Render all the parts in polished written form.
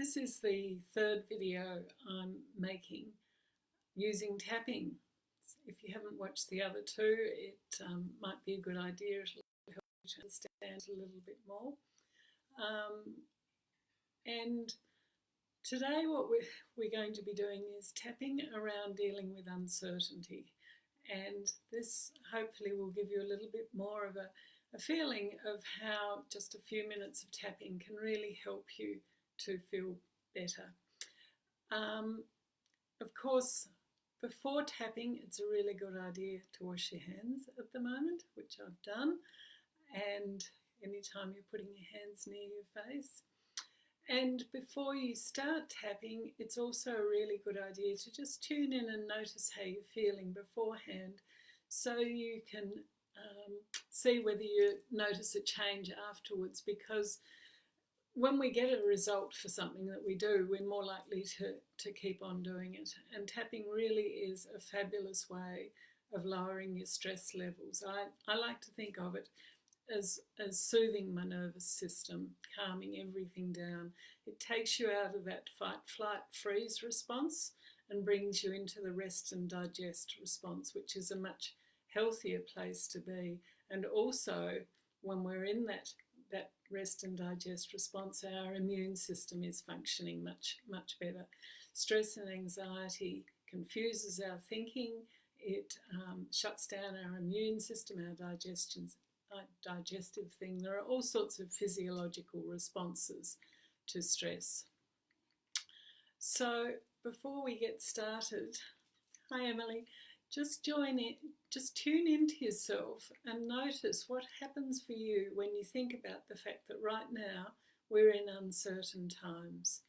This is the third video I'm making using tapping. If you haven't watched the other two, it might be a good idea. It'll help you to understand a little bit more. And today what we're going to be doing is tapping around dealing with uncertainty. And this hopefully will give you a little bit more of a feeling of how just a few minutes of tapping can really help you to feel better. Of course, before tapping, it's a really good idea to wash your hands at the moment, which I've done. And anytime you're putting your hands near your face. And before you start tapping, it's also a really good idea to just tune in and notice how you're feeling beforehand, so you can see whether you notice a change afterwards, because when we get a result for something that we do, we're more likely to keep on doing it. And tapping really is a fabulous way of lowering your stress levels. I like to think of it as soothing my nervous system, calming everything down. It takes you out of that fight, flight, freeze response and brings you into the rest and digest response, which is a much healthier place to be. And also, when we're in that rest and digest response, our immune system is functioning much, much better. Stress and anxiety confuses our thinking. It shuts down our immune system, our digestive thing. There are all sorts of physiological responses to stress. So before we get started, hi Emily, just join in, just tune into yourself and notice what happens for you when you think about the fact that right now we're in uncertain times.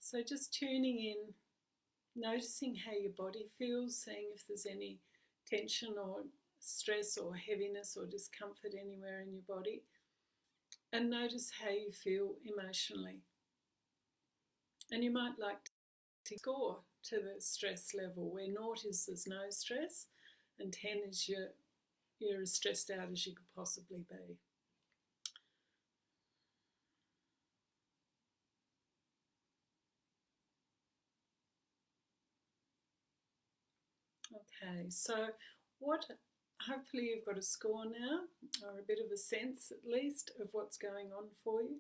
So just tuning in, noticing how your body feels, seeing if there's any tension or stress or heaviness or discomfort anywhere in your body, and notice how you feel emotionally. And you might like to score to the stress level, where 0 is there's no stress and 10 is you're as stressed out as you could possibly be. Okay, so hopefully you've got a score now, or a bit of a sense at least of what's going on for you.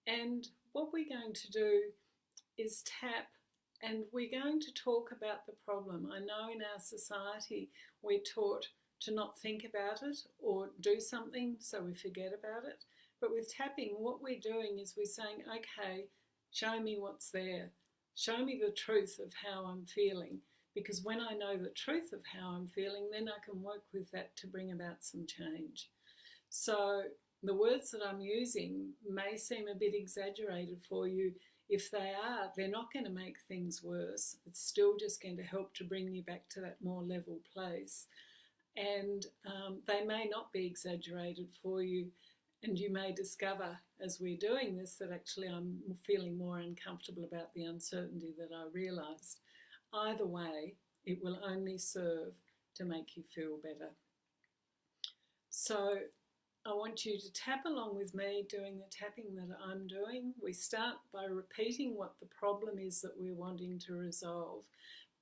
And what we're going to do is tap, and we're going to talk about the problem. I know in our society we're taught to not think about it or do something so we forget about it. But with tapping, what we're doing is we're saying, okay, show me what's there. Show me the truth of how I'm feeling. Because when I know the truth of how I'm feeling, then I can work with that to bring about some change. So the words that I'm using may seem a bit exaggerated for you. If they are, they're not going to make things worse. It's still just going to help to bring you back to that more level place. And they may not be exaggerated for you. And you may discover as we're doing this that actually I'm feeling more uncomfortable about the uncertainty that I realised. Either way, it will only serve to make you feel better. So I want you to tap along with me doing the tapping that I'm doing. We start by repeating what the problem is that we're wanting to resolve,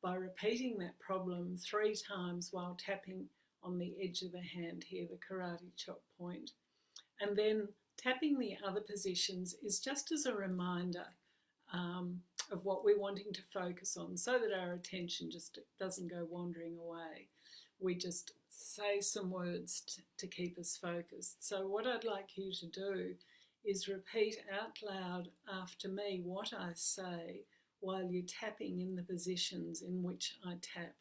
by repeating that problem 3 times while tapping on the edge of the hand here, the karate chop point. And then tapping the other positions is just as a reminder of what we're wanting to focus on, so that our attention just doesn't go wandering away. We just say some words to keep us focused. So what I'd like you to do is repeat out loud after me what I say while you're tapping in the positions in which I tap.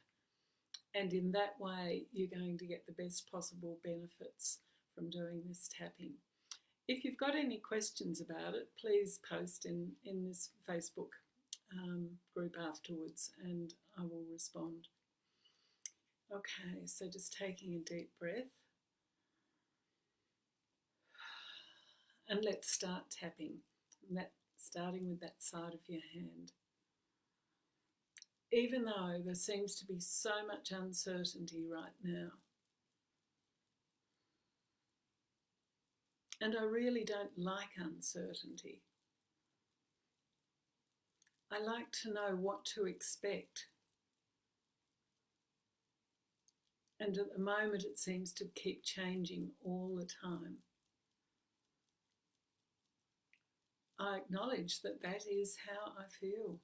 And in that way, you're going to get the best possible benefits from doing this tapping. If you've got any questions about it, please post in this Facebook group afterwards and I will respond. Okay, so just taking a deep breath. And let's start tapping, starting with that side of your hand. Even though there seems to be so much uncertainty right now, and I really don't like uncertainty, I like to know what to expect. And at the moment it seems to keep changing all the time. I acknowledge that that is how I feel.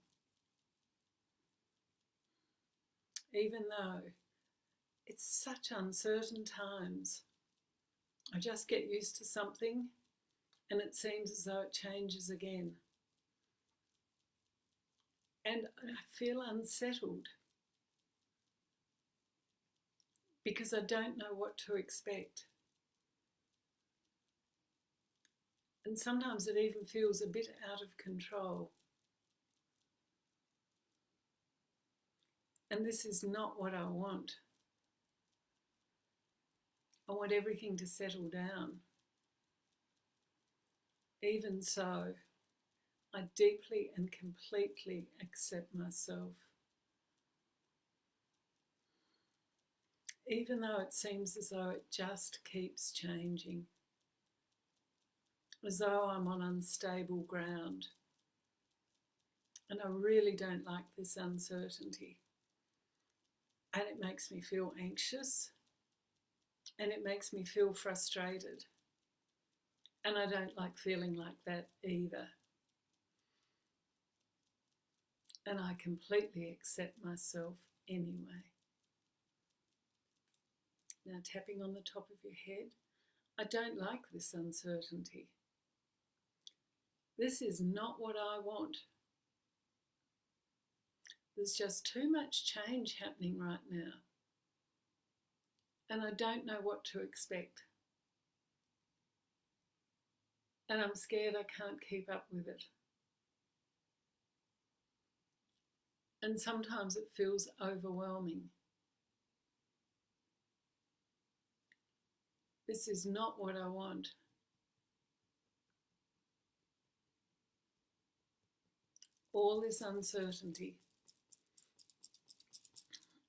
Even though it's such uncertain times, I just get used to something and it seems as though it changes again. And I feel unsettled because I don't know what to expect. And sometimes it even feels a bit out of control. And this is not what I want. I want everything to settle down. Even so, I deeply and completely accept myself. Even though it seems as though it just keeps changing, as though I'm on unstable ground. And I really don't like this uncertainty. And it makes me feel anxious, and it makes me feel frustrated. And I don't like feeling like that either. And I completely accept myself anyway. Now, tapping on the top of your head, I don't like this uncertainty. This is not what I want. There's just too much change happening right now. And I don't know what to expect. And I'm scared I can't keep up with it. And sometimes it feels overwhelming. This is not what I want. All this uncertainty,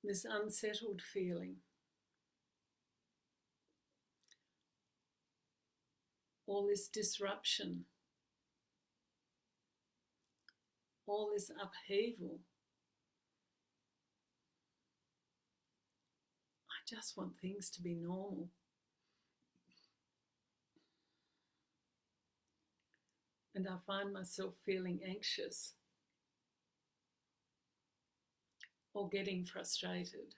this unsettled feeling, all this disruption, all this upheaval. I just want things to be normal. And I find myself feeling anxious or getting frustrated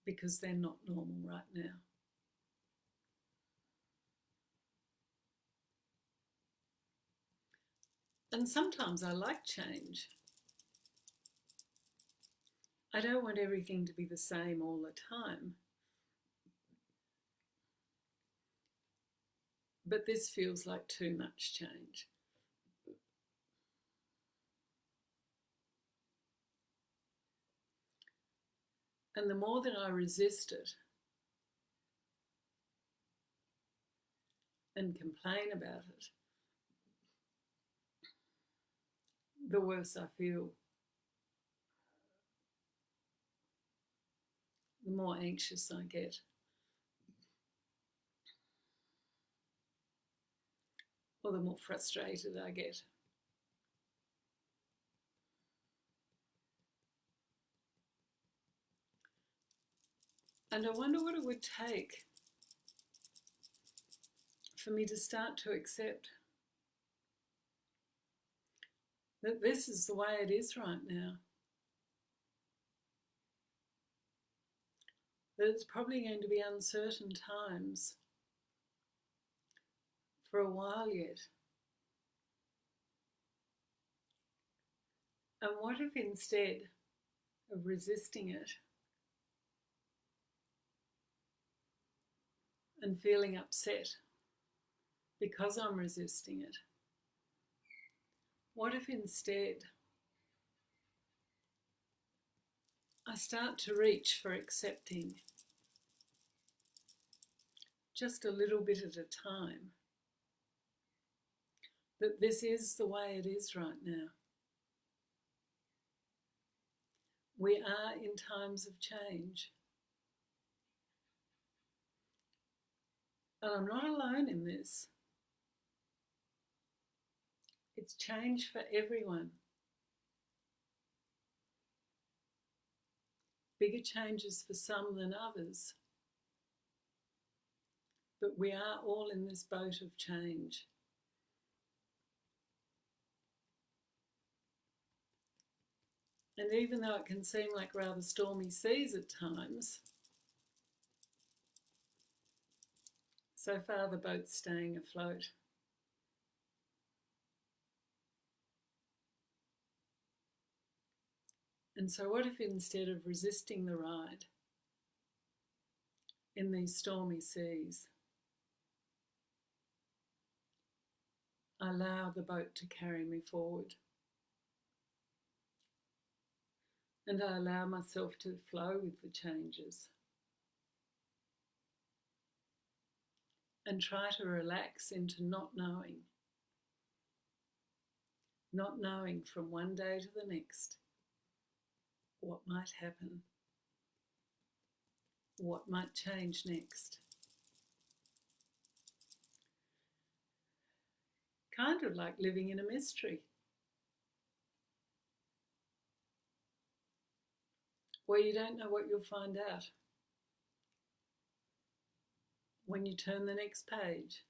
because they're not normal right now. And sometimes I like change. I don't want everything to be the same all the time. But this feels like too much change. And the more that I resist it and complain about it, the worse I feel. The more anxious I get. Or the more frustrated I get. And I wonder what it would take for me to start to accept that this is the way it is right now. That it's probably going to be uncertain times for a while yet. And what if instead of resisting it and feeling upset because I'm resisting it, what if instead I start to reach for accepting just a little bit at a time that this is the way it is right now. We are in times of change. And I'm not alone in this. It's change for everyone. Bigger changes for some than others. But we are all in this boat of change. And even though it can seem like rather stormy seas at times, so far the boat's staying afloat. And so what if instead of resisting the ride in these stormy seas, I allow the boat to carry me forward? And I allow myself to flow with the changes. And try to relax into not knowing. Not knowing from one day to the next what might happen, what might change next. Kind of like living in a mystery, where you don't know what you'll find out when you turn the next page.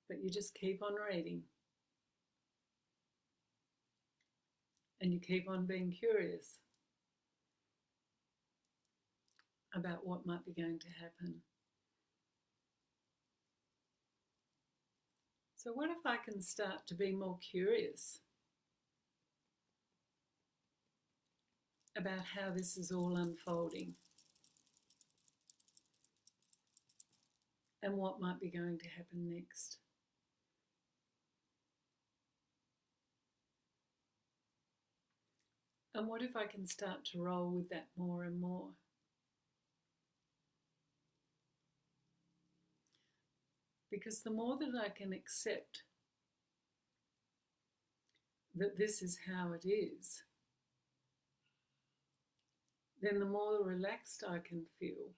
But you just keep on reading. And you keep on being curious about what might be going to happen. So what if I can start to be more curious about how this is all unfolding and what might be going to happen next? And what if I can start to roll with that more and more? Because the more that I can accept that this is how it is, then the more relaxed I can feel,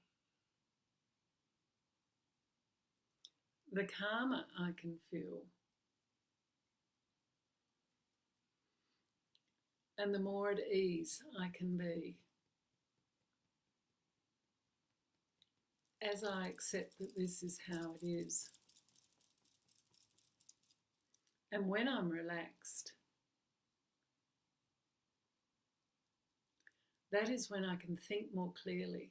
the calmer I can feel, and the more at ease I can be as I accept that this is how it is. And when I'm relaxed, that is when I can think more clearly.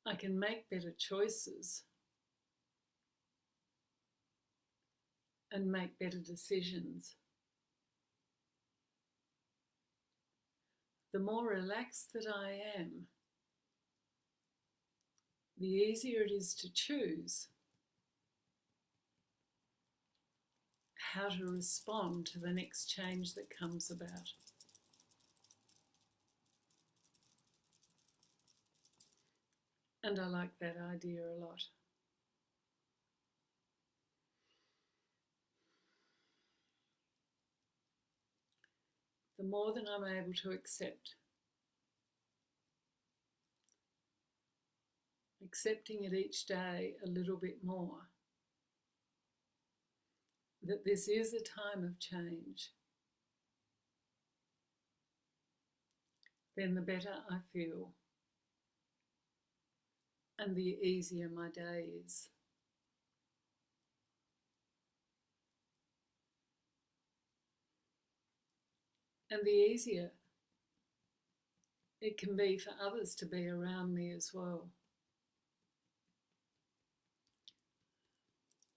I can make better choices and make better decisions. The more relaxed that I am, the easier it is to choose how to respond to the next change that comes about. And I like that idea a lot. The more that I'm able to accept, accepting it each day a little bit more, that this is a time of change, then the better I feel and the easier my day is. And the easier it can be for others to be around me as well.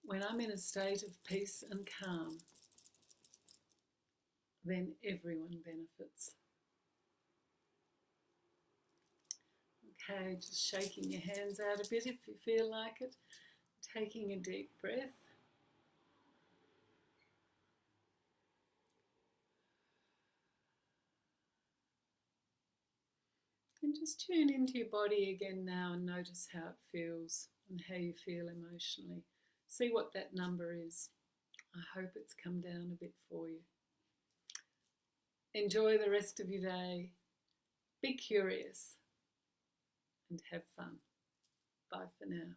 When I'm in a state of peace and calm, then everyone benefits. Okay, just shaking your hands out a bit if you feel like it. Taking a deep breath. And just tune into your body again now and notice how it feels and how you feel emotionally. See what that number is. I hope it's come down a bit for you. Enjoy the rest of your day. Be curious and have fun. Bye for now.